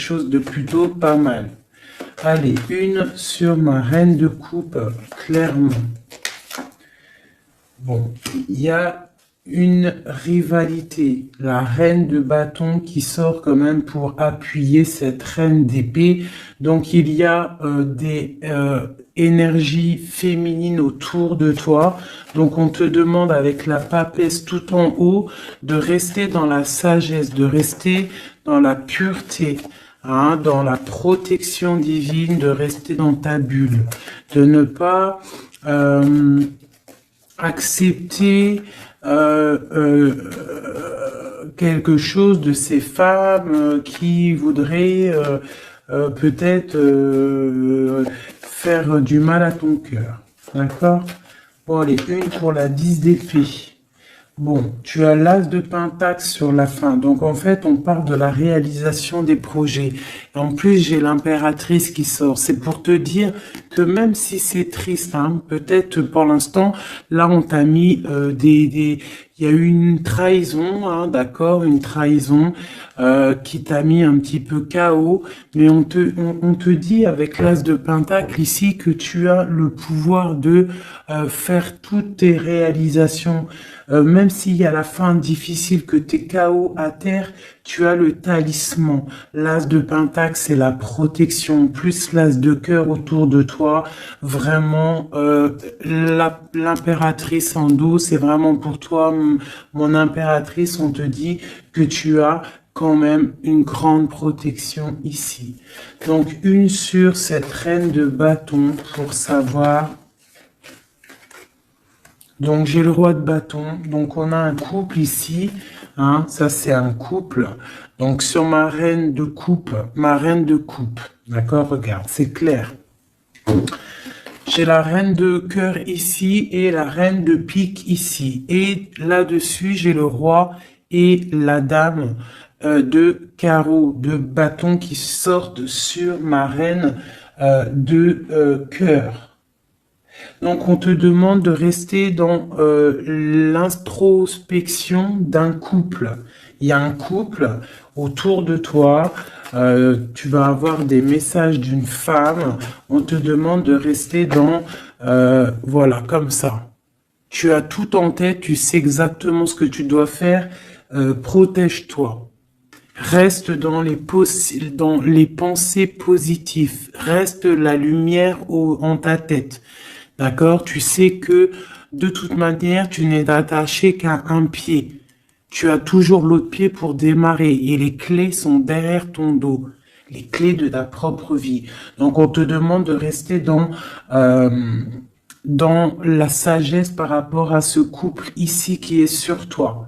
chose de plutôt pas mal. Allez, une sur ma reine de coupe, clairement. Bon, il y a une rivalité, la reine de bâton qui sort quand même pour appuyer cette reine d'épée. Donc il y a des énergies féminines autour de toi. Donc on te demande avec la papesse tout en haut de rester dans la sagesse, de rester dans la pureté. Hein, dans la protection divine, de rester dans ta bulle, de ne pas accepter quelque chose de ces femmes qui voudraient peut-être faire du mal à ton cœur. D'accord? Bon, allez, une pour la 10 d'épée. Bon, tu as l'as de pentacle sur la fin. Donc, en fait, on parle de la réalisation des projets. En plus, j'ai l'impératrice qui sort. C'est pour te dire que même si c'est triste, hein, peut-être pour l'instant, là, on t'a mis il y a eu une trahison, hein, d'accord, une trahison qui t'a mis un petit peu KO, mais on te dit avec l'as de pentacle ici que tu as le pouvoir de faire toutes tes réalisations, même s'il y a la fin difficile, que t'es KO à terre, tu as le talisman. L'as de pentacle, c'est la protection, plus l'as de cœur autour de toi. Vraiment, l'impératrice en dos, c'est vraiment pour toi, mon impératrice. On te dit que tu as quand même une grande protection ici. Donc, une sur cette reine de bâton pour savoir. Donc, j'ai le roi de bâton. Donc, on a un couple ici. Hein, ça, c'est un couple. Donc, sur ma reine de coupe. D'accord, regarde, c'est clair. J'ai la reine de cœur ici et la reine de pique ici. Et là-dessus, j'ai le roi et la dame de carreau, de bâton qui sortent sur ma reine de cœur. Donc, on te demande de rester dans l'introspection d'un couple. Il y a un couple autour de toi. Tu vas avoir des messages d'une femme. On te demande de rester dans, voilà, comme ça. Tu as tout en tête. Tu sais exactement ce que tu dois faire. Protège-toi. Reste dans les pensées positives. Reste la lumière en ta tête. D'accord? Tu sais que de toute manière, tu n'es attaché qu'à un pied. Tu as toujours l'autre pied pour démarrer et les clés sont derrière ton dos. Les clés de ta propre vie. Donc, on te demande de rester dans la sagesse par rapport à ce couple ici qui est sur toi.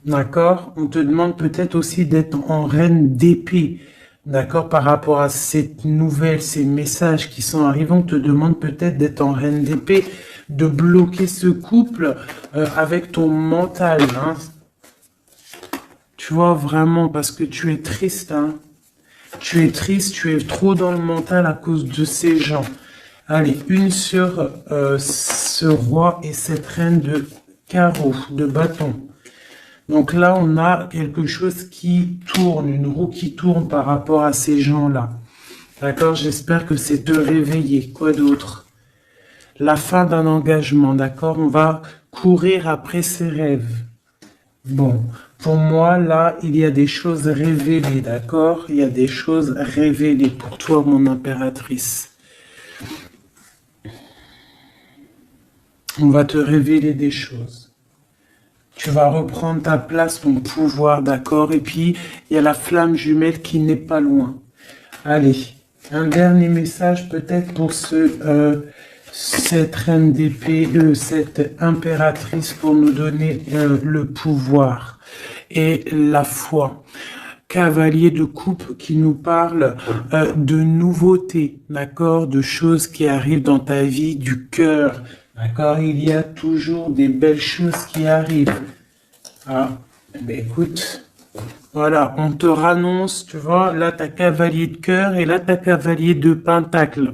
D'accord? On te demande peut-être aussi d'être en reine d'épée. D'accord, par rapport à cette nouvelle, ces messages qui sont arrivés, on te demande peut-être d'être en reine d'épée, de bloquer ce couple avec ton mental. Hein. Tu vois, vraiment, parce que tu es triste. Hein. Tu es triste, tu es trop dans le mental à cause de ces gens. Allez, une sur ce roi et cette reine de carreau, de bâton. Donc là, on a quelque chose qui tourne, une roue qui tourne par rapport à ces gens-là. D'accord? J'espère que c'est te réveiller. Quoi d'autre? La fin d'un engagement, d'accord? On va courir après ses rêves. Bon, pour moi, là, il y a des choses révélées, d'accord? Il y a des choses révélées pour toi, mon impératrice. On va te révéler des choses. Tu vas reprendre ta place, ton pouvoir, d'accord? Et puis, il y a la flamme jumelle qui n'est pas loin. Allez, un dernier message peut-être pour cette reine d'épée, cette impératrice pour nous donner le pouvoir et la foi. Cavalier de coupe qui nous parle de nouveautés, d'accord? De choses qui arrivent dans ta vie, du cœur. D'accord, il y a toujours des belles choses qui arrivent. Ah, ben écoute, voilà, on te rannonce, tu vois, là t'as cavalier de cœur et là t'as cavalier de pentacle.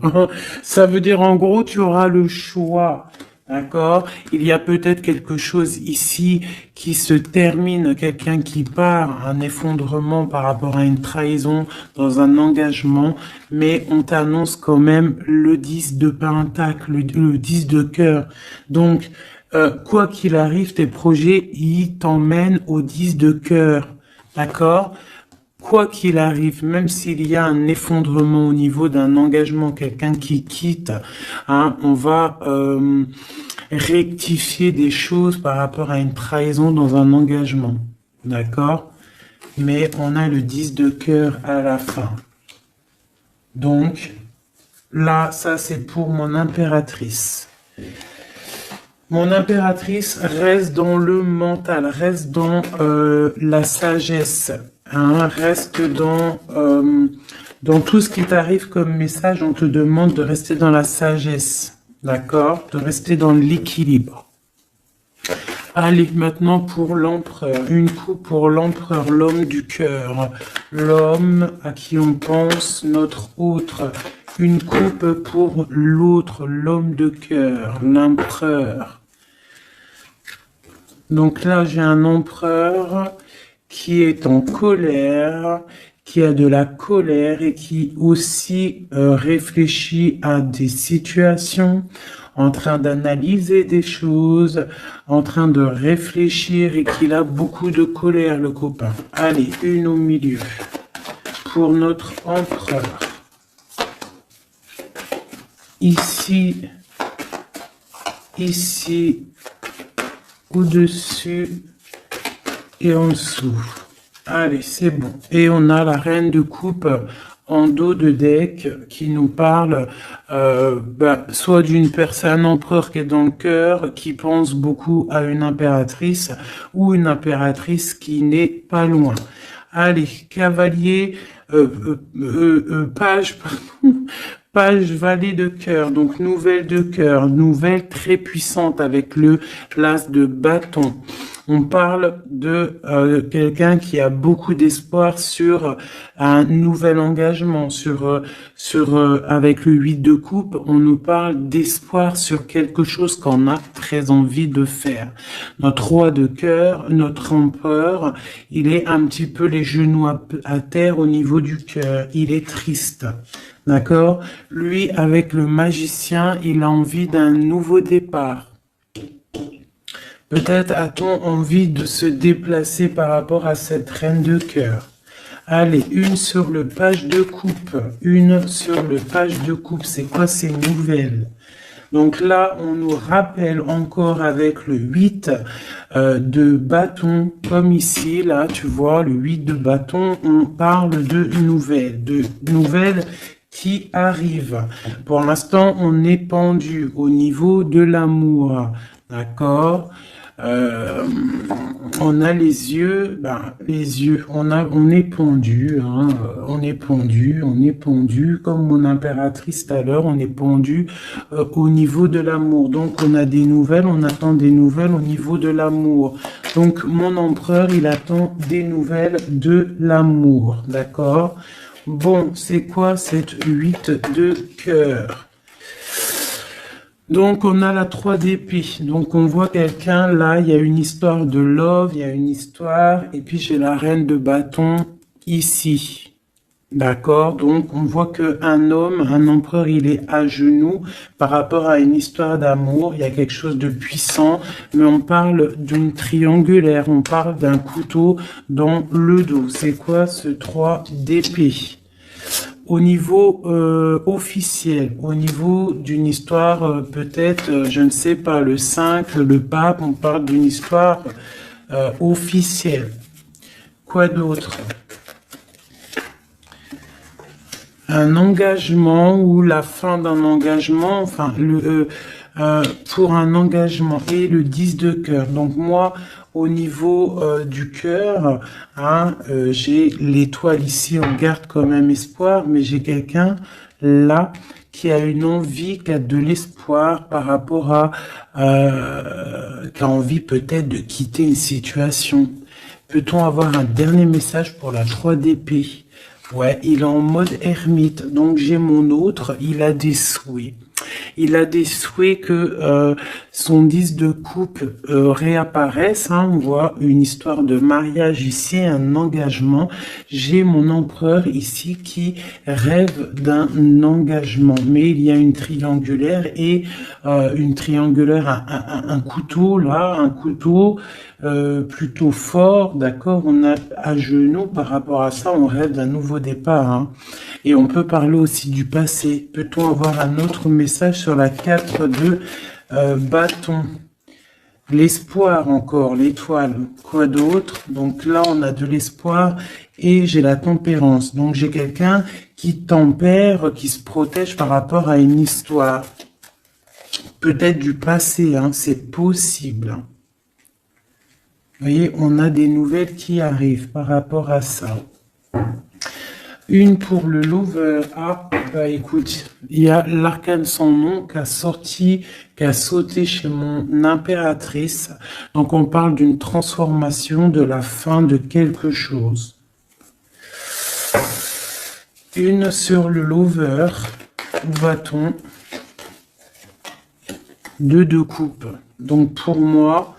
Ça veut dire en gros, tu auras le choix. D'accord? Il y a peut-être quelque chose ici qui se termine, quelqu'un qui part, un effondrement par rapport à une trahison dans un engagement, mais on t'annonce quand même le 10 de pentacle, le 10 de cœur. Donc, quoi qu'il arrive, tes projets, ils t'emmènent au 10 de cœur. D'accord? Quoi qu'il arrive, même s'il y a un effondrement au niveau d'un engagement, quelqu'un qui quitte, hein, on va rectifier des choses par rapport à une trahison dans un engagement. D'accord? Mais on a le 10 de cœur à la fin. Donc, là, ça c'est pour mon impératrice. Mon impératrice reste dans le mental, reste dans la sagesse, hein, reste dans tout ce qui t'arrive comme message. On te demande de rester dans la sagesse, d'accord? De rester dans l'équilibre. Allez, maintenant pour l'empereur. Une coupe pour l'empereur, l'homme du cœur. L'homme à qui on pense, notre autre. Une coupe pour l'autre, l'homme de cœur, l'empereur. Donc là, j'ai un empereur qui est en colère, qui a de la colère et qui aussi réfléchit à des situations, en train d'analyser des choses, en train de réfléchir et qu'il a beaucoup de colère, le copain. Allez, une au milieu pour notre empereur. Ici, au-dessus et en dessous. Allez, c'est bon. Et on a la reine de coupe en dos de deck qui nous parle soit d'une personne, un empereur qui est dans le cœur, qui pense beaucoup à une impératrice, ou une impératrice qui n'est pas loin. Allez, cavalier, page, pardon. Page valet de cœur, donc nouvelle de cœur, nouvelle très puissante avec le l'as de bâton. On parle de quelqu'un qui a beaucoup d'espoir sur un nouvel engagement, avec le 8 de coupe, on nous parle d'espoir sur quelque chose qu'on a très envie de faire. Notre roi de cœur, notre empereur, il est un petit peu les genoux à terre au niveau du cœur, il est triste. D'accord? Lui, avec le magicien, il a envie d'un nouveau départ. Peut-être a-t-on envie de se déplacer par rapport à cette reine de cœur. Allez, une sur le page de coupe. Une sur le page de coupe. C'est quoi ces nouvelles? Donc là, on nous rappelle encore avec le 8 de bâton, comme ici, là, tu vois, le 8 de bâton, on parle de nouvelles qui arrivent. Pour l'instant, on est pendu au niveau de l'amour, d'accord? On a les yeux, on est pendu, hein, on est pendu, comme mon impératrice tout à l'heure, on est pendu au niveau de l'amour. Donc on a des nouvelles, on attend des nouvelles au niveau de l'amour. Donc mon empereur, il attend des nouvelles de l'amour, d'accord? Bon, c'est quoi cette 8 de cœur? Donc, on a la 3 d'épée. Donc, on voit quelqu'un, là, il y a une histoire de love, il y a une histoire, et puis j'ai la reine de bâton ici. D'accord? Donc, on voit qu'un homme, un empereur, il est à genoux par rapport à une histoire d'amour. Il y a quelque chose de puissant, mais on parle d'une triangulaire, on parle d'un couteau dans le dos. C'est quoi ce 3 d'épée? Au niveau officiel, au niveau d'une histoire, peut-être, je ne sais pas, le 5, le pape, on parle d'une histoire officielle. Quoi d'autre? Un engagement ou la fin d'un engagement, enfin, pour un engagement et le 10 de cœur. Donc moi, au niveau du cœur, hein, j'ai l'étoile ici, on garde quand même espoir, mais j'ai quelqu'un là qui a une envie, qui a de l'espoir par rapport à, qui a envie peut-être de quitter une situation. Peut-on avoir un dernier message pour la 3 d'épée? Ouais, il est en mode ermite, donc j'ai mon autre, il a des souhaits. Il a des souhaits que son 10 de coupe réapparaisse. Hein. On voit une histoire de mariage ici, un engagement. J'ai mon empereur ici qui rêve d'un engagement. Mais il y a une triangulaire et une triangulaire, un couteau là, un couteau plutôt fort, d'accord. On a à genoux par rapport à ça, on rêve d'un nouveau départ. Hein. Et on peut parler aussi du passé. Peut-on avoir un autre message sur la 4 de bâton? L'espoir encore, l'étoile. Quoi d'autre? Donc là, on a de l'espoir et j'ai la tempérance. Donc j'ai quelqu'un qui tempère, qui se protège par rapport à une histoire. Peut-être du passé, hein, c'est possible. Vous voyez, on a des nouvelles qui arrivent par rapport à ça. Une pour le lover. Ah, bah écoute, il y a l'arcane sans nom qui a sorti, qui a sauté chez mon impératrice. Donc on parle d'une transformation, de la fin de quelque chose. Une sur le lover. Où va-t-on? 2 de coupe. Donc pour moi,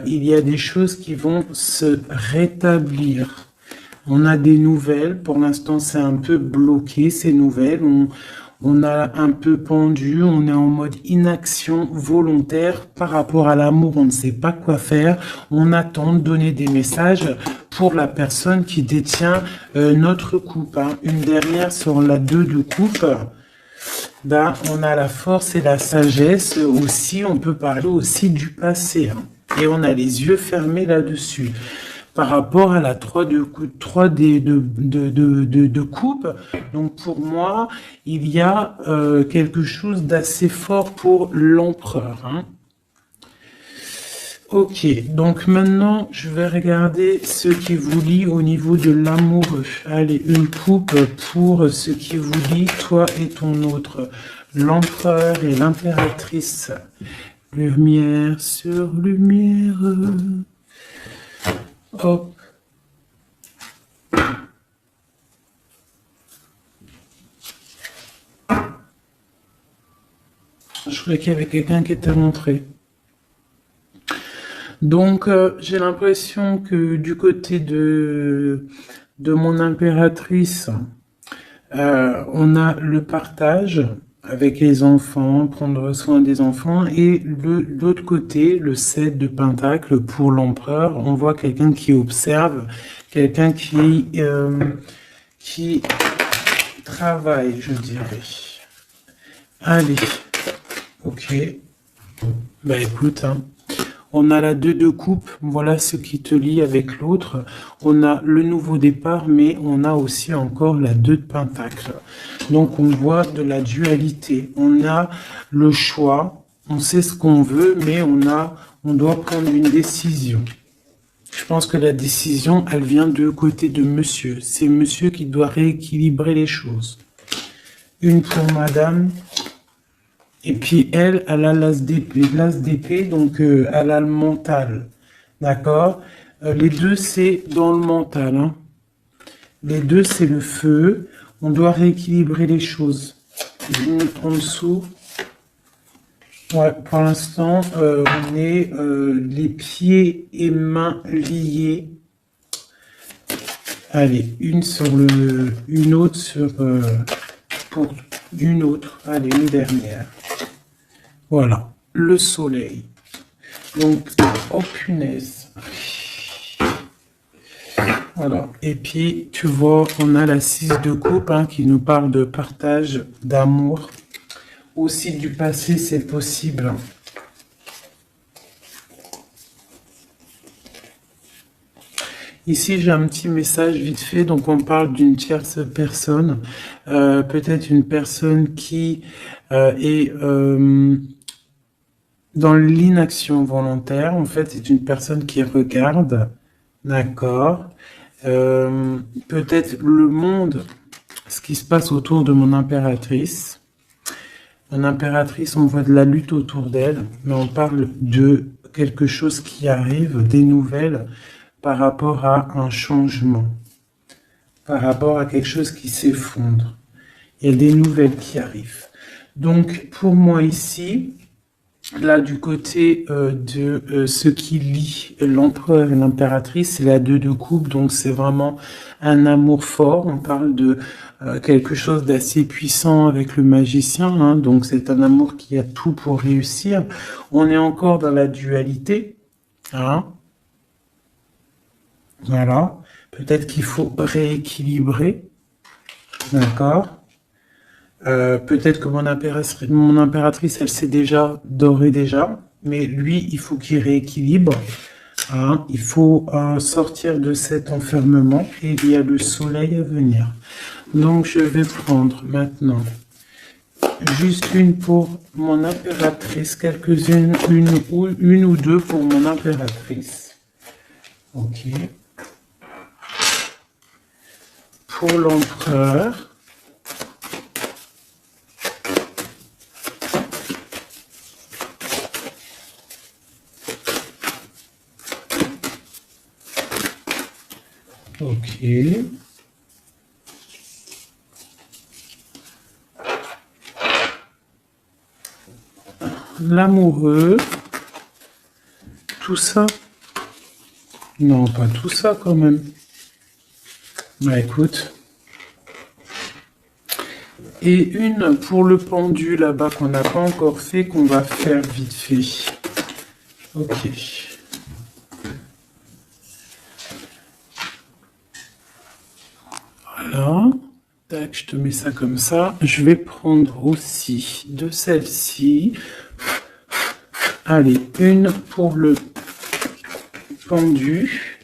il y a des choses qui vont se rétablir. On a des nouvelles. Pour l'instant, c'est un peu bloqué, ces nouvelles. On a un peu pendu. On est en mode inaction volontaire par rapport à l'amour. On ne sait pas quoi faire. On attend de donner des messages pour la personne qui détient notre coupe. Hein. Une dernière sur la 2 de coupe. Ben, on a la force et la sagesse aussi. On peut parler aussi du passé. Hein. Et on a les yeux fermés là-dessus. Par rapport à la 3 de coupe. Donc pour moi, il y a quelque chose d'assez fort pour l'empereur. Hein. Ok, donc maintenant, je vais regarder ce qui vous lie au niveau de l'amoureux. Allez, une coupe pour ce qui vous lie, toi et ton autre. L'empereur et l'impératrice. Lumière sur lumière. Hop. Je croyais qu'il y avait quelqu'un qui était rentré. Donc, j'ai l'impression que du côté de mon impératrice, on a le partage avec les enfants, prendre soin des enfants, et l'autre côté, le 7 de Pentacle pour l'empereur, on voit quelqu'un qui observe, quelqu'un qui travaille, je dirais. Allez, ok. Bah écoute, hein. On a la 2 de coupe, voilà ce qui te lie avec l'autre. On a le nouveau départ, mais on a aussi encore la 2 de pentacle. Donc on voit de la dualité. On a le choix, on sait ce qu'on veut, mais on doit prendre une décision. Je pense que la décision, elle vient de côté de monsieur. C'est monsieur qui doit rééquilibrer les choses. Une pour madame. Et puis elle a l'as d'épée, donc elle a le mental, d'accord. Les deux, c'est dans le mental. Hein. Les deux, c'est le feu. On doit rééquilibrer les choses. En dessous, ouais, pour l'instant, on est les pieds et mains liés. Allez, une autre sur pour une autre. Allez, une dernière. Voilà, le soleil. Donc, oh punaise. Voilà. Et puis, tu vois, on a la 6 de coupe hein, qui nous parle de partage, d'amour. Aussi du passé, c'est possible. Ici, j'ai un petit message vite fait. Donc, on parle d'une tierce personne. Peut-être une personne qui est... dans l'inaction volontaire, en fait, c'est une personne qui regarde, d'accord, peut-être le monde, ce qui se passe autour de mon impératrice. Mon impératrice, on voit de la lutte autour d'elle, mais on parle de quelque chose qui arrive, des nouvelles par rapport à un changement, par rapport à quelque chose qui s'effondre. Il y a des nouvelles qui arrivent. Donc, pour moi ici, là, du côté de ce qui lie l'empereur et l'impératrice, c'est la 2 de coupe, donc c'est vraiment un amour fort. On parle de quelque chose d'assez puissant avec le magicien, hein, donc c'est un amour qui a tout pour réussir. On est encore dans la dualité, hein. Voilà. Peut-être qu'il faut rééquilibrer, d'accord? Peut-être que mon impératrice, elle sait déjà dorer déjà, mais lui, il faut qu'il rééquilibre. Hein, il faut sortir de cet enfermement et il y a le soleil à venir. Donc, je vais prendre maintenant juste une pour mon impératrice, quelques-unes, une ou deux pour mon impératrice. Ok. Pour l'empereur. Ok. L'amoureux. Tout ça. Non, pas tout ça quand même. Bah écoute. Et une pour le pendu là-bas qu'on n'a pas encore fait, qu'on va faire vite fait. Ok. Voilà. Tac, je te mets ça comme ça. Je vais prendre aussi de celle-ci. Allez, une pour le pendu.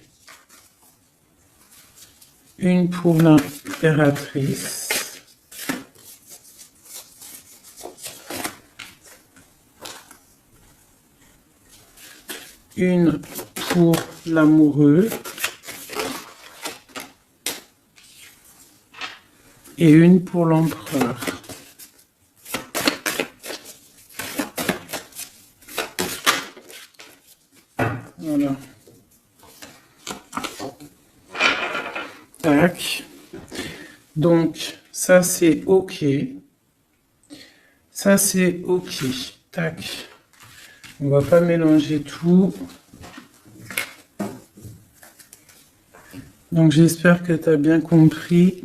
Une pour l'impératrice. Une pour l'amoureux. Et une pour l'empereur. Voilà. Tac. Donc, ça c'est OK. Ça c'est OK. Tac. On va pas mélanger tout. Donc, j'espère que tu as bien compris.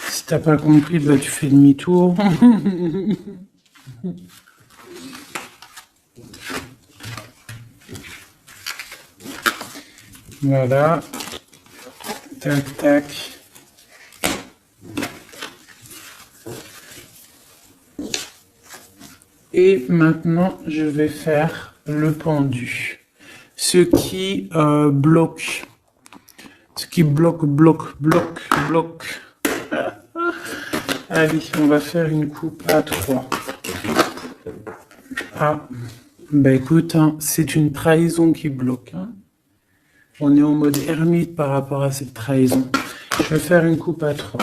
Si t'as pas compris, bah, tu fais demi-tour. Voilà. Tac, tac. Et maintenant, je vais faire le pendu. Ce qui bloque. Ce qui bloque. Allez, on va faire une coupe à 3. Ah, bah écoute, hein, c'est une trahison qui bloque. Hein. On est en mode ermite par rapport à cette trahison. Je vais faire une coupe à 3.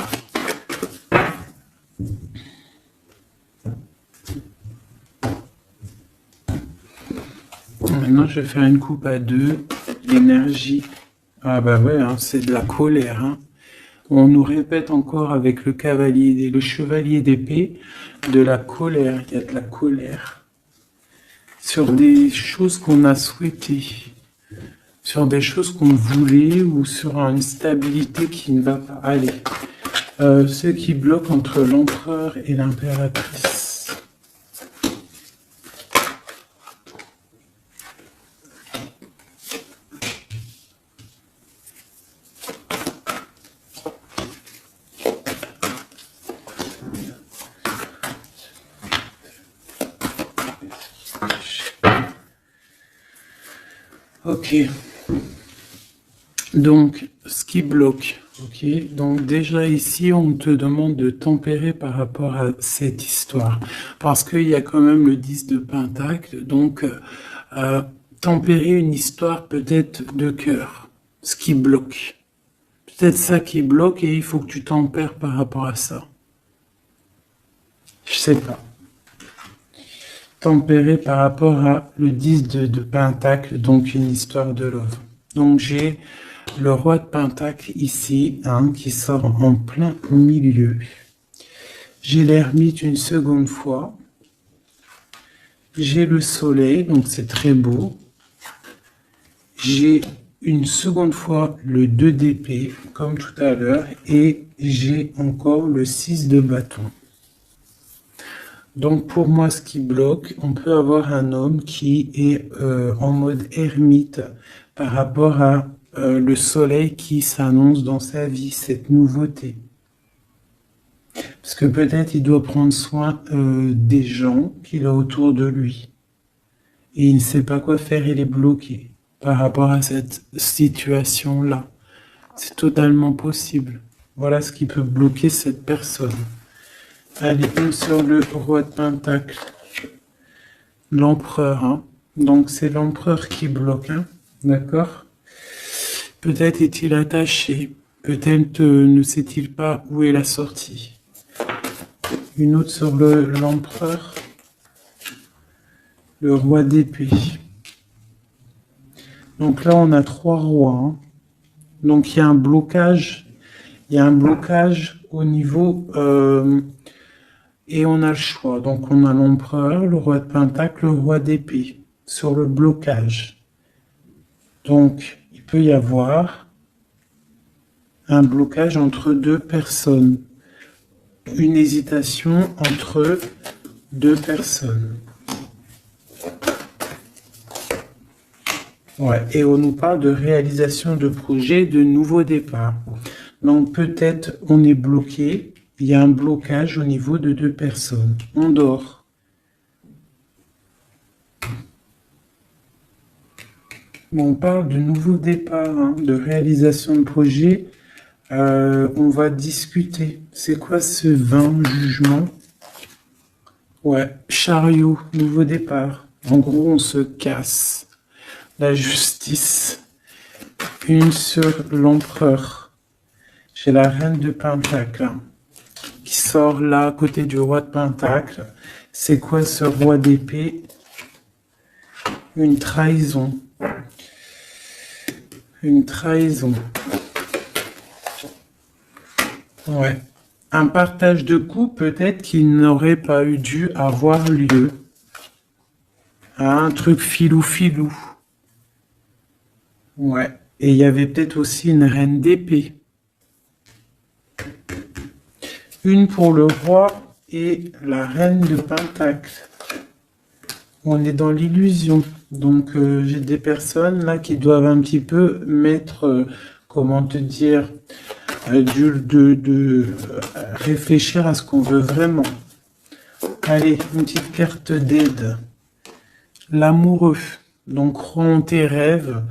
Maintenant, je vais faire une coupe à 2. L'énergie. Ah bah ouais, hein, c'est de la colère. Hein. On nous répète encore avec le cavalier et le chevalier d'épée de la colère. Il y a de la colère sur des choses qu'on a souhaitées, sur des choses qu'on voulait ou sur une stabilité qui ne va pas aller. Ce qui bloque entre l'empereur et l'impératrice. Ok. Donc, ce qui bloque. Ok. Donc, déjà ici, on te demande de tempérer par rapport à cette histoire. Parce qu'il y a quand même le 10 de Pentacle. Donc, tempérer une histoire peut-être de cœur. Ce qui bloque. Peut-être ça qui bloque et il faut que tu tempères par rapport à ça. Je sais pas. Tempéré par rapport à le 10 de Pentacle, donc une histoire de love. Donc j'ai le roi de Pentacle ici, hein, qui sort en plein milieu. J'ai l'ermite une seconde fois. J'ai le soleil, donc c'est très beau. J'ai une seconde fois le 2 d'épée, comme tout à l'heure, et j'ai encore le 6 de bâton. Donc pour moi, ce qui bloque, on peut avoir un homme qui est en mode ermite par rapport à le soleil qui s'annonce dans sa vie, cette nouveauté. Parce que peut-être il doit prendre soin des gens qu'il a autour de lui. Et il ne sait pas quoi faire, il est bloqué par rapport à cette situation-là. C'est totalement possible. Voilà ce qui peut bloquer cette personne. Allez, une sur le roi de Pentacle. L'empereur, hein. Donc c'est l'empereur qui bloque, hein. D'accord? Peut-être est-il attaché. Peut-être ne sait-il pas où est la sortie. Une autre sur l'empereur. Le roi d'épée. Donc là, on a 3 rois, hein. Donc il y a un blocage. Il y a un blocage au niveau... et on a le choix. Donc on a l'empereur, le roi de Pentacle, le roi d'épée sur le blocage. Donc il peut y avoir un blocage entre 2 personnes. Une hésitation entre 2 personnes. Ouais, et on nous parle de réalisation de projets, de nouveaux départs. Donc peut-être on est bloqué, il y a un blocage au niveau de 2 personnes. On dort. Bon, on parle de nouveaux départs, hein, de réalisation de projets. On va discuter. C'est quoi ce 20 jugement? Ouais, chariot, nouveau départ. En gros, on se casse. La justice. Une sur l'empereur. J'ai la reine de Pentacle, hein, qui sort là à côté du roi de Pentacle. C'est quoi ce roi d'épée? Une trahison. Une trahison. Ouais. Un partage de coups peut-être qu'il n'aurait pas eu dû avoir lieu. Un truc filou-filou. Ouais. Et il y avait peut-être aussi une reine d'épée. Une pour le roi et la reine de Pentacle. On est dans l'illusion. Donc j'ai des personnes là qui doivent un petit peu mettre, comment te dire, réfléchir à ce qu'on veut vraiment. Allez, une petite carte d'aide. L'amoureux. Donc crois en tes rêves.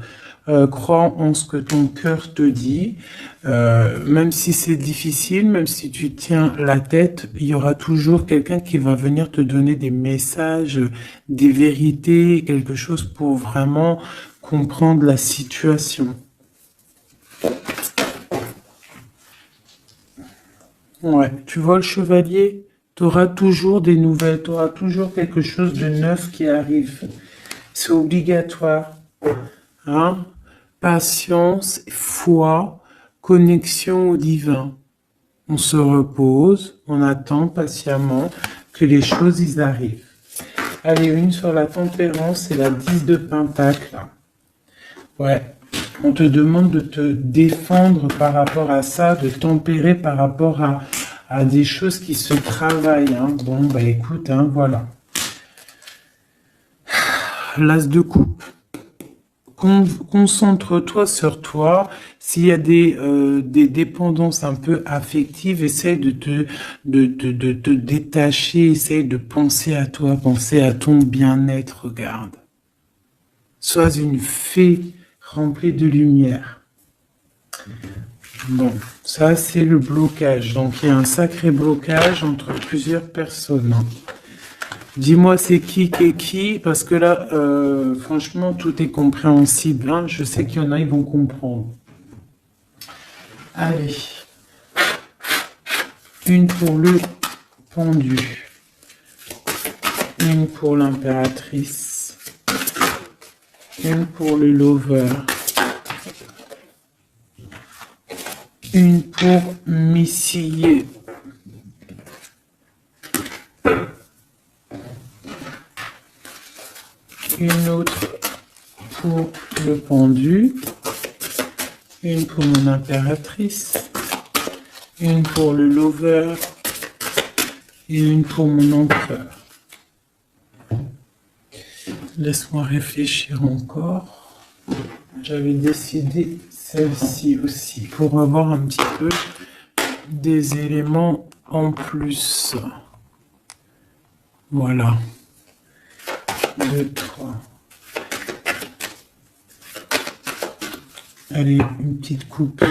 Crois en ce que ton cœur te dit. Même si c'est difficile, même si tu tiens la tête, il y aura toujours quelqu'un qui va venir te donner des messages, des vérités, quelque chose pour vraiment comprendre la situation. Ouais, tu vois le chevalier, tu auras toujours des nouvelles, tu auras toujours quelque chose de neuf qui arrive. C'est obligatoire. Hein? Patience, foi, connexion au divin. On se repose, on attend patiemment que les choses y arrivent. Allez, une sur la tempérance et la 10 de Pentacle. Ouais, on te demande de te défendre par rapport à ça, de tempérer par rapport à des choses qui se travaillent. Hein. Bon, bah écoute, hein, voilà. L'as de coupe. Concentre-toi sur toi. S'il y a des dépendances un peu affectives, essaye de te détacher, essaye de penser à toi, penser à ton bien-être, regarde. Sois une fée remplie de lumière. Bon, ça c'est le blocage. Donc il y a un sacré blocage entre plusieurs personnes. Dis-moi c'est qui, parce que là, franchement, tout est compréhensible. Hein. Je sais qu'il y en a, ils vont comprendre. Allez. Une pour le pendu. Une pour l'impératrice. Une pour le lover. Une pour Missy. une autre pour le pendu, une pour mon impératrice, une pour le lover et une pour mon empereur. Laisse-moi réfléchir encore. J'avais décidé celle-ci aussi pour avoir un petit peu des éléments en plus. Voilà. 2, 3. Allez, une petite coupe.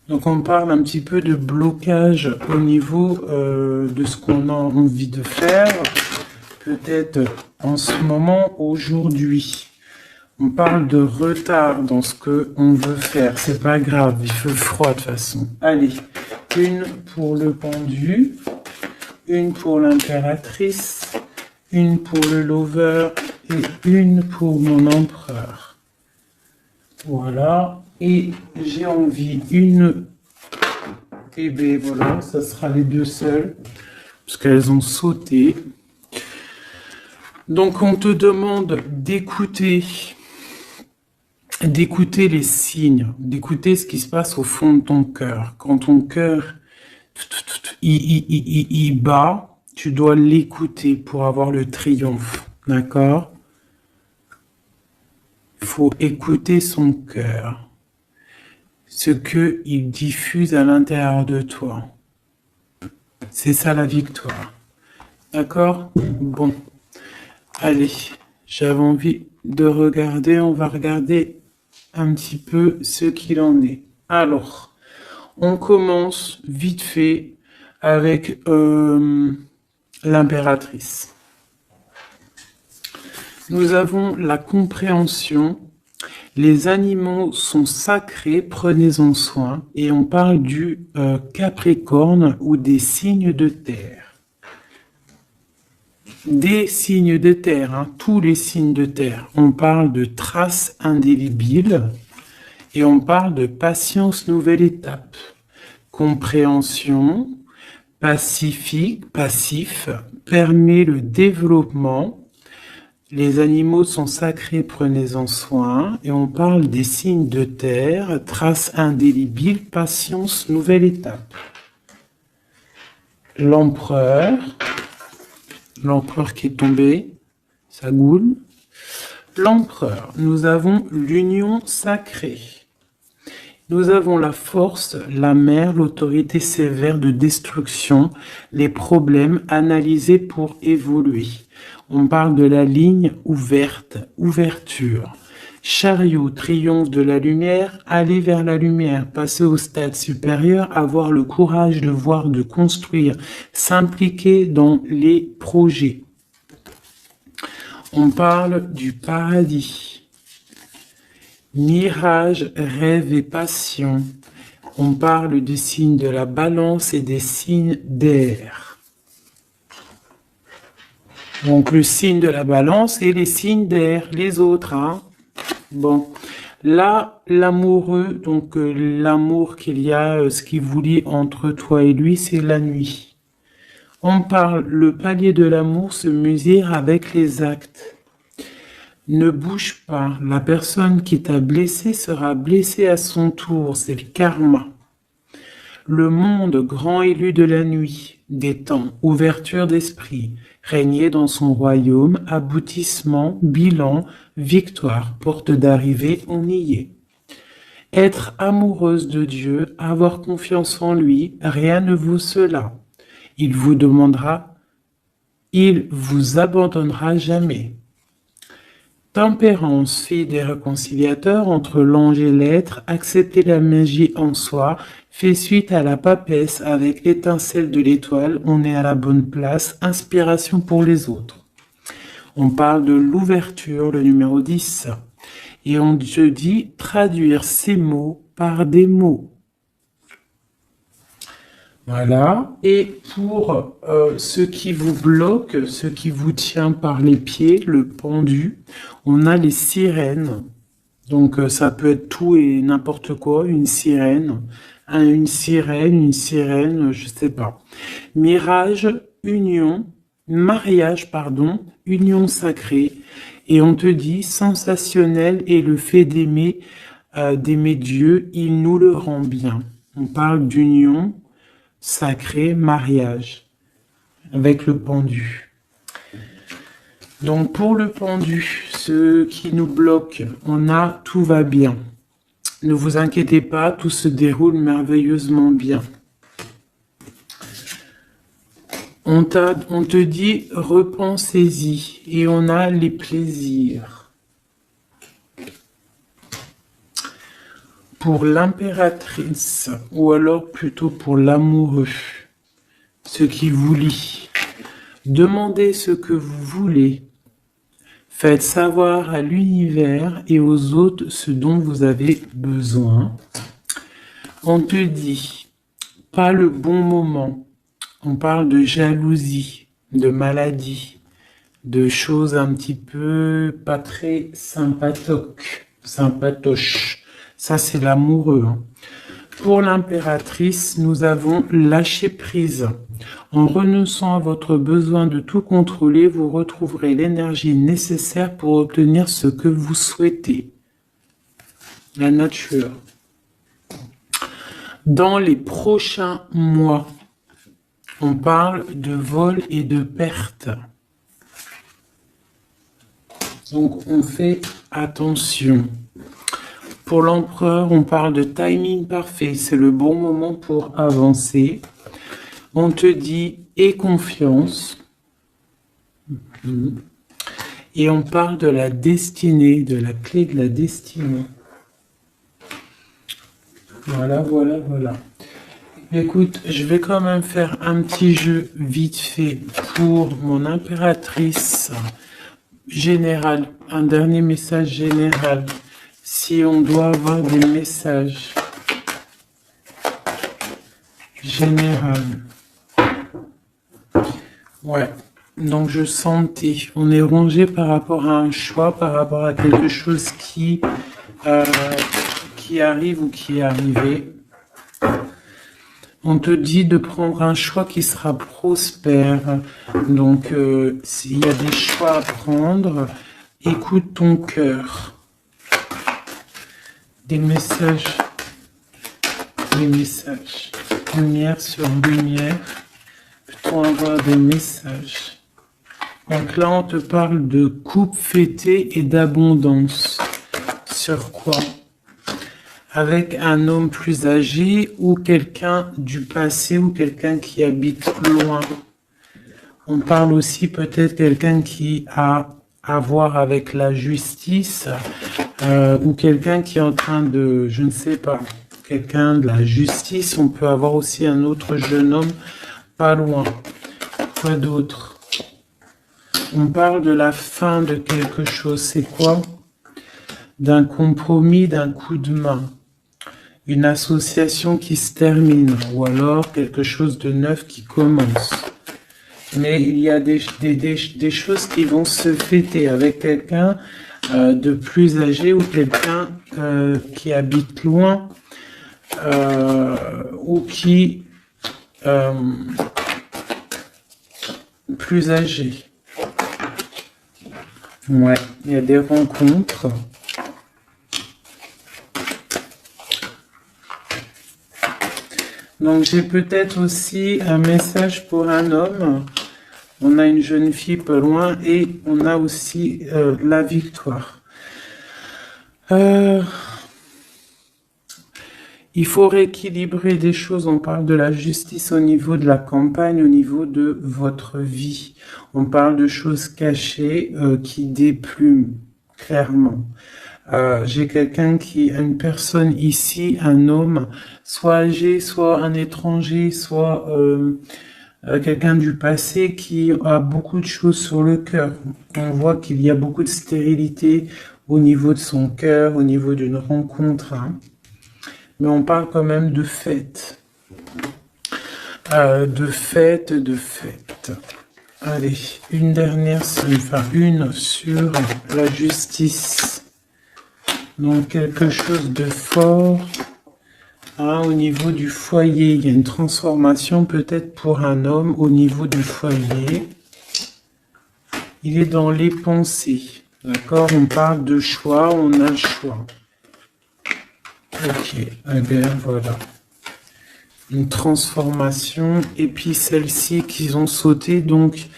Donc on parle un petit peu de blocage au niveau de ce qu'on a envie de faire, peut-être en ce moment, aujourd'hui. On parle de retard dans ce qu'on veut faire, c'est pas grave, il fait froid de toute façon. Allez, une pour le pendu, une pour l'impératrice, une pour le lover et une pour mon empereur. Voilà, et j'ai envie une, et bien voilà, ça sera les deux seules, parce qu'elles ont sauté. Donc on te demande d'écouter les signes, d'écouter ce qui se passe au fond de ton cœur. Quand ton cœur il bat, tu dois l'écouter pour avoir le triomphe, d'accord? Il faut écouter son cœur, ce qu'il diffuse à l'intérieur de toi. C'est ça la victoire, d'accord? Bon, allez, j'avais envie de regarder, on va regarder un petit peu ce qu'il en est. Alors, on commence vite fait avec l'impératrice. Nous avons la compréhension. Les animaux sont sacrés, prenez-en soin. Et on parle du Capricorne ou des signes de terre. Des signes de terre, hein, tous les signes de terre. On parle de traces indélébiles et on parle de patience, nouvelle étape. Compréhension, passif, permet le développement. Les animaux sont sacrés, prenez-en soin. Et on parle des signes de terre, traces indélébiles, patience, nouvelle étape. L'empereur qui est tombé, ça goule. L'empereur, nous avons l'union sacrée. Nous avons la force, la mer, l'autorité sévère de destruction, les problèmes analysés pour évoluer. On parle de la ligne ouverte, ouverture. Chariot, triomphe de la lumière, aller vers la lumière, passer au stade supérieur, avoir le courage de voir, de construire, s'impliquer dans les projets. On parle du paradis. Mirage, rêve et passion. On parle des signes de la balance et des signes d'air. Donc le signe de la balance et les signes d'air, les autres, hein. Bon, là, l'amoureux, donc l'amour qu'il y a, ce qui vous lie entre toi et lui, c'est la nuit. On parle, le palier de l'amour se mesure avec les actes. Ne bouge pas, la personne qui t'a blessé sera blessée à son tour, c'est le karma. Le monde grand élu de la nuit, des temps, ouverture d'esprit, régner dans son royaume, aboutissement, bilan, victoire, porte d'arrivée, on y est. Être amoureuse de Dieu, avoir confiance en lui, rien ne vaut cela. Il vous abandonnera jamais. Tempérance, fille des réconciliateurs entre l'ange et l'être, accepter la magie en soi, fait suite à la papesse avec l'étincelle de l'étoile, on est à la bonne place, inspiration pour les autres. On parle de l'ouverture, le numéro 10, et on te dit traduire ces mots par des mots. Voilà, et pour ce qui vous bloque, ce qui vous tient par les pieds, le pendu, on a les sirènes. Donc ça peut être tout et n'importe quoi, une sirène, je sais pas. Mirage, union, mariage, pardon, union sacrée. Et on te dit, sensationnel est le fait d'aimer Dieu, il nous le rend bien. On parle d'union sacrée, mariage, avec le pendu. Donc pour le pendu, ce qui nous bloque, on a tout va bien. Ne vous inquiétez pas, tout se déroule merveilleusement bien. On te dit, repensez-y, et on a les plaisirs. Pour l'impératrice, ou alors plutôt pour l'amoureux, ce qui vous lie. Demandez ce que vous voulez. Faites savoir à l'univers et aux autres ce dont vous avez besoin. On te dit, pas le bon moment. On parle de jalousie, de maladie, de choses un petit peu pas très sympatoches. Ça, c'est l'amoureux. Pour l'impératrice, nous avons lâché prise. En renonçant à votre besoin de tout contrôler, vous retrouverez l'énergie nécessaire pour obtenir ce que vous souhaitez. La nature. Dans les prochains mois, on parle de vol et de perte. Donc, on fait attention. Pour l'empereur, on parle de timing parfait. C'est le bon moment pour avancer. On te dit « aie confiance ». Et on parle de la destinée, de la clé de la destinée. Voilà. Écoute, je vais quand même faire un petit jeu vite fait pour mon impératrice générale. Un dernier message général. Si on doit avoir des messages général. Ouais. Donc je sentais. On est rongé par rapport à un choix, par rapport à quelque chose qui arrive ou qui est arrivé. On te dit de prendre un choix qui sera prospère. Donc, s'il y a des choix à prendre, écoute ton cœur. Des messages. Lumière sur lumière. Peut-on avoir des messages? Donc là, on te parle de coupe fêtée et d'abondance. Sur quoi? Avec un homme plus âgé ou quelqu'un du passé ou quelqu'un qui habite loin. On parle aussi peut-être quelqu'un qui a à voir avec la justice ou quelqu'un qui est en train de, je ne sais pas, quelqu'un de la justice. On peut avoir aussi un autre jeune homme pas loin. Quoi d'autre? On parle de la fin de quelque chose. C'est quoi? D'un compromis, d'un coup de main. Une association qui se termine, ou alors quelque chose de neuf qui commence. Mais il y a des choses qui vont se fêter avec quelqu'un de plus âgé ou quelqu'un qui habite loin ou qui plus âgé. Ouais, il y a des rencontres. Donc j'ai peut-être aussi un message pour un homme. On a une jeune fille pas loin et on a aussi la victoire. Il faut rééquilibrer des choses. On parle de la justice au niveau de la campagne, au niveau de votre vie. On parle de choses cachées qui déplument clairement. J'ai une personne ici, un homme, soit âgé, soit un étranger, soit quelqu'un du passé qui a beaucoup de choses sur le cœur. On voit qu'il y a beaucoup de stérilité au niveau de son cœur, au niveau d'une rencontre. Hein. Mais on parle quand même de fête. De fête. Allez, une sur la justice. Donc quelque chose de fort au niveau du foyer. Il y a une transformation peut-être pour un homme au niveau du foyer. il est dans les pensées. D'accord? On parle de choix, on a le choix. Ok, eh bien voilà. Une transformation. Et puis celle-ci qu'ils ont sauté. Donc,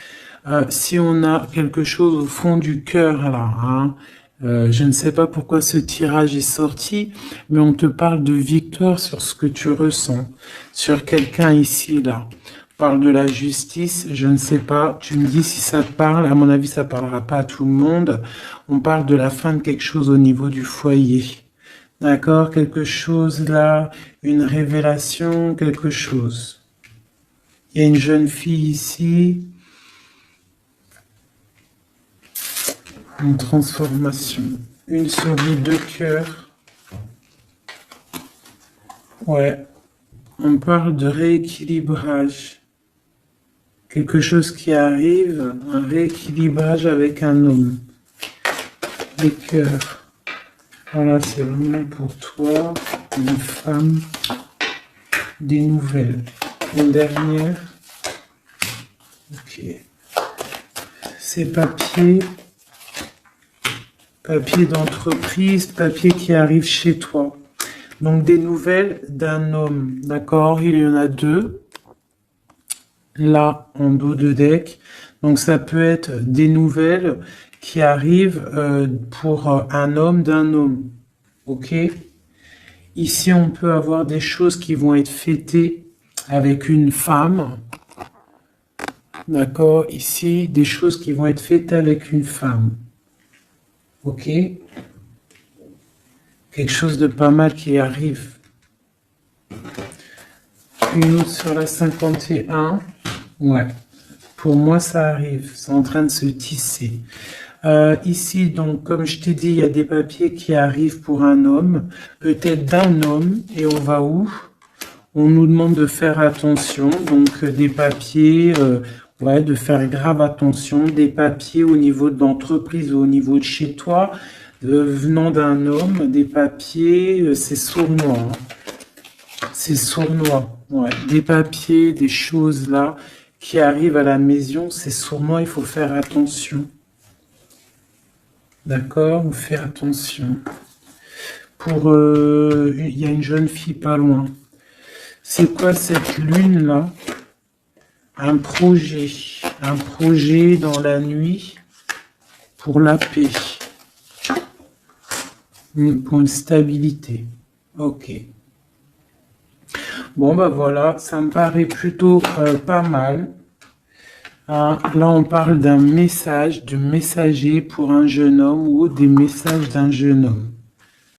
si on a quelque chose au fond du cœur, là, hein, je ne sais pas pourquoi ce tirage est sorti, mais on te parle de victoire sur ce que tu ressens, sur quelqu'un ici, là. On parle de la justice, je ne sais pas, tu me dis si ça te parle, à mon avis ça parlera pas à tout le monde. On parle de la fin de quelque chose au niveau du foyer. D'accord, quelque chose là, une révélation, quelque chose. Il y a une jeune fille ici. Une transformation. Une souris de cœur. Ouais. On parle de rééquilibrage. Quelque chose qui arrive, un rééquilibrage avec un homme. Les cœurs. Voilà, c'est vraiment pour toi, une femme, des nouvelles. Une dernière. Ok. Ces papiers. Papier d'entreprise, papier qui arrive chez toi. Donc des nouvelles d'un homme, d'accord? Il y en a deux, là en dos de deck. Donc ça peut être des nouvelles qui arrivent pour un homme d'un homme, ok? Ici on peut avoir des choses qui vont être fêtées avec une femme, d'accord? Ici des choses qui vont être fêtées avec une femme. Ok, quelque chose de pas mal qui arrive. Une autre sur la 51. Ouais, pour moi ça arrive, c'est en train de se tisser. Ici, donc, comme je t'ai dit, il y a des papiers qui arrivent pour un homme, peut-être d'un homme, et on va où? On nous demande de faire attention, donc des papiers, ouais, de faire grave attention, des papiers au niveau de l'entreprise ou au niveau de chez toi, venant d'un homme, des papiers, c'est sournois, hein. C'est sournois, ouais, des papiers, des choses là qui arrivent à la maison, c'est sournois, il faut faire attention. D'accord, on fait attention. Pour, il y a une jeune fille pas loin. C'est quoi cette lune là? Un projet dans la nuit pour la paix, pour une stabilité. Ok. Bon bah voilà, ça me paraît plutôt pas mal. Hein, là on parle d'un message, de messager pour un jeune homme ou des messages d'un jeune homme.